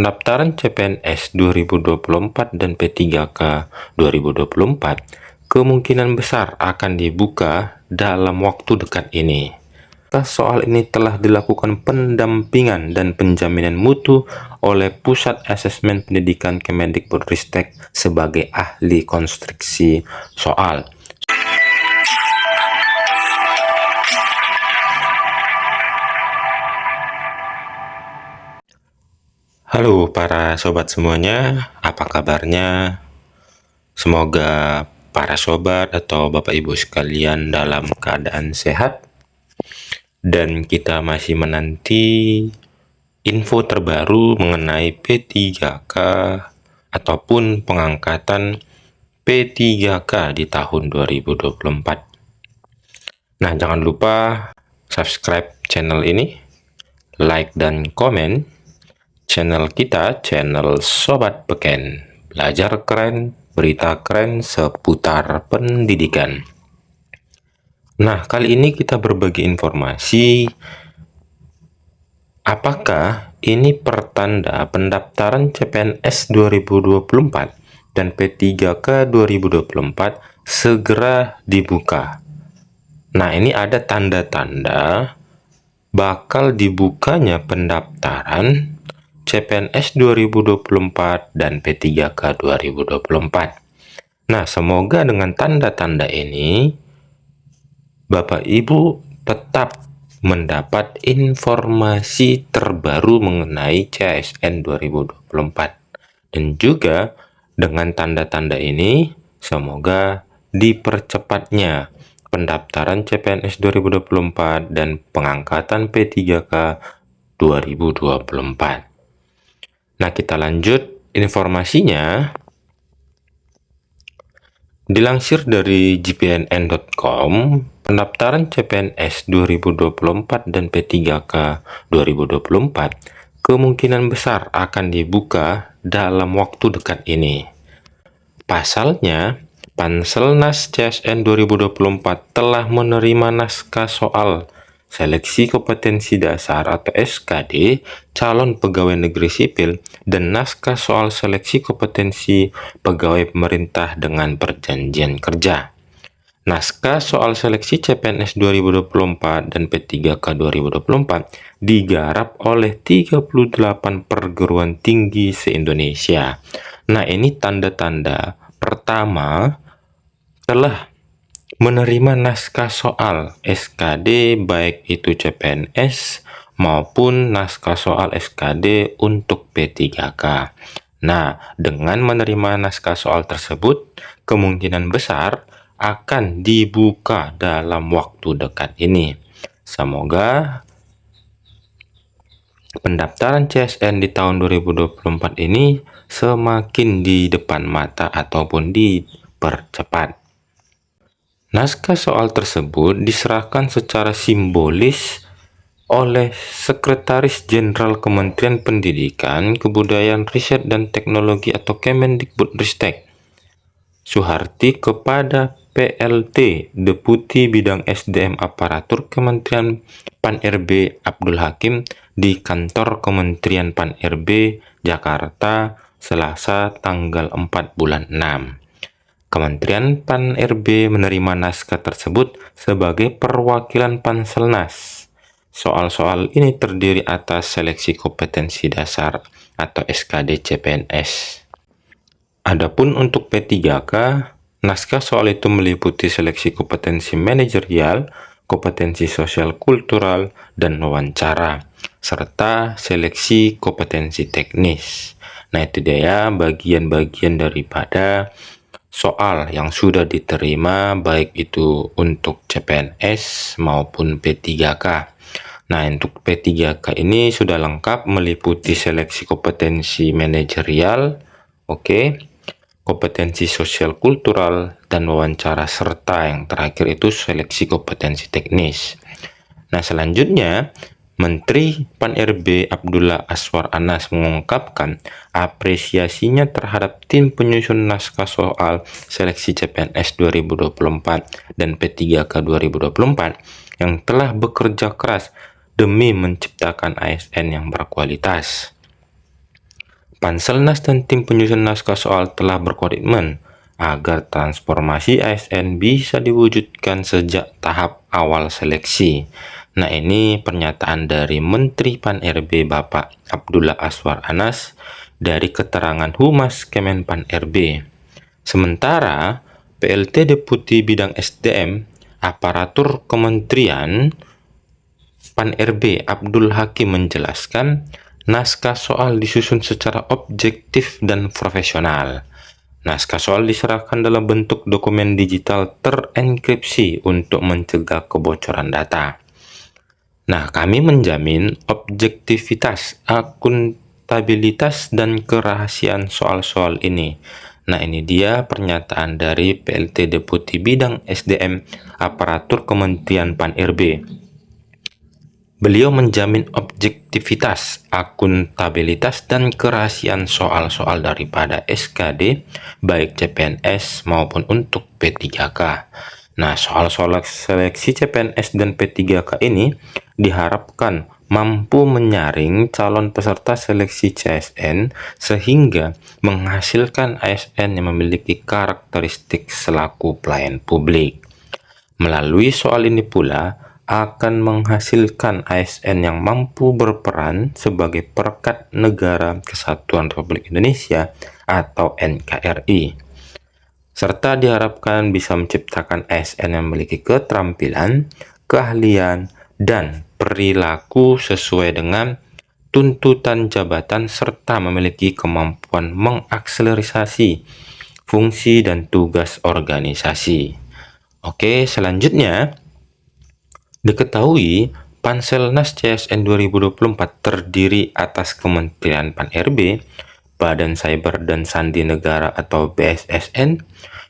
pendaftaran CPNS 2024 dan P3K 2024 kemungkinan besar akan dibuka dalam waktu dekat ini. Soal ini telah dilakukan pendampingan dan penjaminan mutu oleh Pusat Asesmen Pendidikan Kemendikbudristek sebagai ahli konstruksi soal. Halo para sobat semuanya, apa kabarnya? Semoga para sobat atau Bapak Ibu sekalian dalam keadaan sehat. Dan kita masih menanti info terbaru mengenai P3K ataupun pengangkatan P3K di tahun 2024. Nah, jangan lupa subscribe channel ini, like dan komen channel kita, channel Sobat Beken. Belajar keren, berita keren seputar pendidikan. Nah, kali ini kita berbagi informasi apakah ini pertanda pendaftaran CPNS 2024 dan P3K 2024 segera dibuka. Nah, ini ada tanda-tanda bakal dibukanya pendaftaran CPNS 2024 dan P3K 2024. Nah, semoga dengan tanda-tanda ini Bapak Ibu tetap mendapat informasi terbaru mengenai CASN 2024. Dan juga dengan tanda-tanda ini semoga dipercepatnya pendaftaran CPNS 2024 dan pengangkatan P3K 2024. Nah, kita lanjut informasinya. Dilansir dari gpnn.com, pendaftaran CPNS 2024 dan P3K 2024 kemungkinan besar akan dibuka dalam waktu dekat ini. Pasalnya, Panselnas CASN 2024 telah menerima naskah soal Seleksi Kompetensi Dasar atau SKD calon pegawai negeri sipil dan naskah soal seleksi kompetensi pegawai pemerintah dengan perjanjian kerja. Naskah soal seleksi CPNS 2024 dan P3K 2024 digarap oleh 38 perguruan tinggi se-Indonesia. Nah, ini tanda-tanda pertama telah menerima naskah soal SKD baik itu CPNS maupun naskah soal SKD untuk P3K. Nah, dengan menerima naskah soal tersebut, kemungkinan besar akan dibuka dalam waktu dekat ini. Semoga pendaftaran CSN di tahun 2024 ini semakin di depan mata ataupun dipercepat. Naskah soal tersebut diserahkan secara simbolis oleh Sekretaris Jenderal Kementerian Pendidikan, Kebudayaan, Riset, dan Teknologi atau Kemendikbudristek Suharti kepada PLT Deputi Bidang SDM Aparatur Kementerian Pan-RB Abdul Hakim di Kantor Kementerian Pan-RB Jakarta Selasa tanggal 4 bulan 6. Kementerian Pan-RB menerima naskah tersebut sebagai perwakilan Panselnas. Soal-soal ini terdiri atas seleksi kompetensi dasar atau SKD CPNS. Adapun untuk P3K, naskah soal itu meliputi seleksi kompetensi manajerial, kompetensi sosial kultural, dan wawancara, serta seleksi kompetensi teknis. Nah, itu dia bagian-bagian daripada soal yang sudah diterima baik itu untuk CPNS maupun P3K. Nah, untuk P3K ini sudah lengkap meliputi seleksi kompetensi manajerial, kompetensi sosial kultural, dan wawancara, serta yang terakhir itu seleksi kompetensi teknis. Nah, selanjutnya Menteri Pan-RB Abdullah Aswar Anas mengungkapkan apresiasinya terhadap tim penyusun naskah soal seleksi CPNS 2024 dan P3K 2024 yang telah bekerja keras demi menciptakan ASN yang berkualitas. Panselnas dan tim penyusun naskah soal telah berkomitmen agar transformasi ASN bisa diwujudkan sejak tahap awal seleksi. Nah, ini pernyataan dari Menteri Pan-RB Bapak Abdullah Aswar Anas dari keterangan Humas Kemenpan RB. Sementara PLT Deputi Bidang SDM Aparatur Kementerian Pan-RB Abdul Hakim menjelaskan, naskah soal disusun secara objektif dan profesional. Naskah soal diserahkan dalam bentuk dokumen digital terenkripsi untuk mencegah kebocoran data. Nah, kami menjamin objektivitas, akuntabilitas, dan kerahasiaan soal-soal ini. Nah, ini dia pernyataan dari PLT Deputi Bidang SDM Aparatur Kementerian Pan-RB. Beliau menjamin objektivitas, akuntabilitas, dan kerahasiaan soal-soal daripada SKD, baik CPNS maupun untuk P3K. Nah, soal-soal seleksi CPNS dan P3K ini diharapkan mampu menyaring calon peserta seleksi CSN sehingga menghasilkan ASN yang memiliki karakteristik selaku pelayan publik. Melalui soal ini pula akan menghasilkan ASN yang mampu berperan sebagai perekat Negara Kesatuan Republik Indonesia atau NKRI, serta diharapkan bisa menciptakan ASN yang memiliki keterampilan, keahlian, dan perilaku sesuai dengan tuntutan jabatan serta memiliki kemampuan mengakselerasi fungsi dan tugas organisasi. Oke, selanjutnya diketahui, Panselnas CSN 2024 terdiri atas Kementerian Pan-RB, Badan Cyber dan Sandi Negara atau BSSN,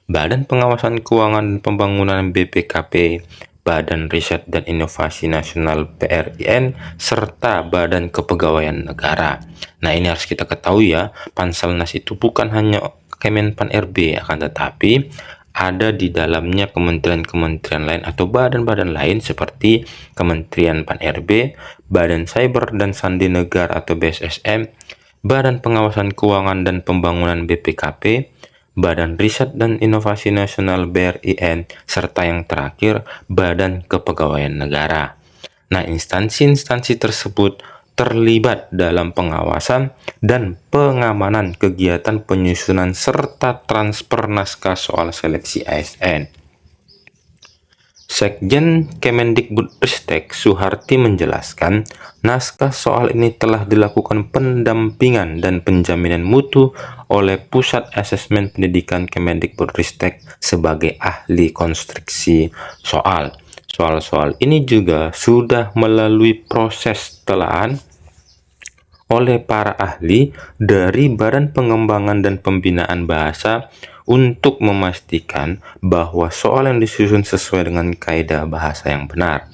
Badan Pengawasan Keuangan dan Pembangunan BPKP, Badan Riset dan Inovasi Nasional BRIN, serta Badan Kepegawaian Negara. Nah, ini harus kita ketahui ya, Panselnas itu bukan hanya Kemenpan RB, akan tetapi ada di dalamnya kementerian-kementerian lain atau badan-badan lain seperti Kementerian Pan-RB, Badan Cyber dan Sandi Negara atau BSSM, Badan Pengawasan Keuangan dan Pembangunan BPKP, Badan Riset dan Inovasi Nasional BRIN, serta yang terakhir Badan Kepegawaian Negara. Nah, instansi-instansi tersebut terlibat dalam pengawasan dan pengamanan kegiatan penyusunan serta transfer naskah soal seleksi ASN. Sekjen Kemendikbudristek Suharti menjelaskan, naskah soal ini telah dilakukan pendampingan dan penjaminan mutu oleh Pusat Asesmen Pendidikan Kemendikbudristek sebagai ahli konstruksi soal. Soal-soal ini juga sudah melalui proses telaah oleh para ahli dari Badan Pengembangan dan Pembinaan Bahasa untuk memastikan bahwa soal yang disusun sesuai dengan kaidah bahasa yang benar.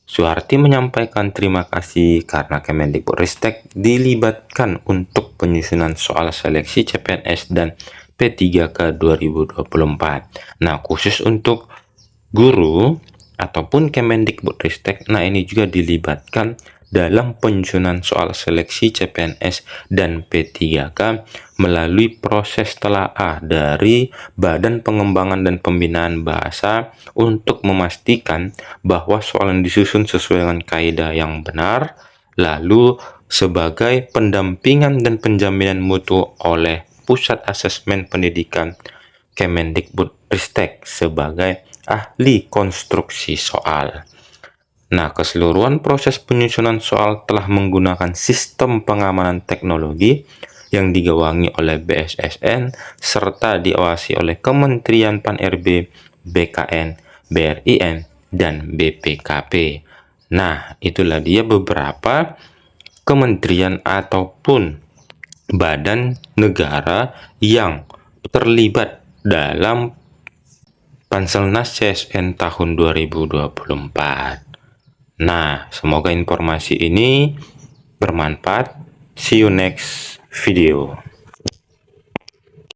Suharti menyampaikan terima kasih karena Kemendikbudristek dilibatkan untuk penyusunan soal seleksi CPNS dan P3K 2024. Nah, khusus untuk guru ataupun Kemendikbudristek, nah ini juga dilibatkan dalam penyusunan soal seleksi CPNS dan P3K melalui proses telaah dari Badan Pengembangan dan Pembinaan Bahasa untuk memastikan bahwa soal yang disusun sesuai dengan kaidah yang benar, lalu sebagai pendampingan dan penjaminan mutu oleh Pusat Asesmen Pendidikan Kemendikbudristek sebagai ahli konstruksi soal. Nah, keseluruhan proses penyusunan soal telah menggunakan sistem pengamanan teknologi yang digawangi oleh BSSN serta diawasi oleh Kementerian Pan-RB, BKN, BRIN, dan BPKP. Nah, itulah dia beberapa kementerian ataupun badan negara yang terlibat dalam Panselnas CSN tahun 2024. Nah, semoga informasi ini bermanfaat. See you next video.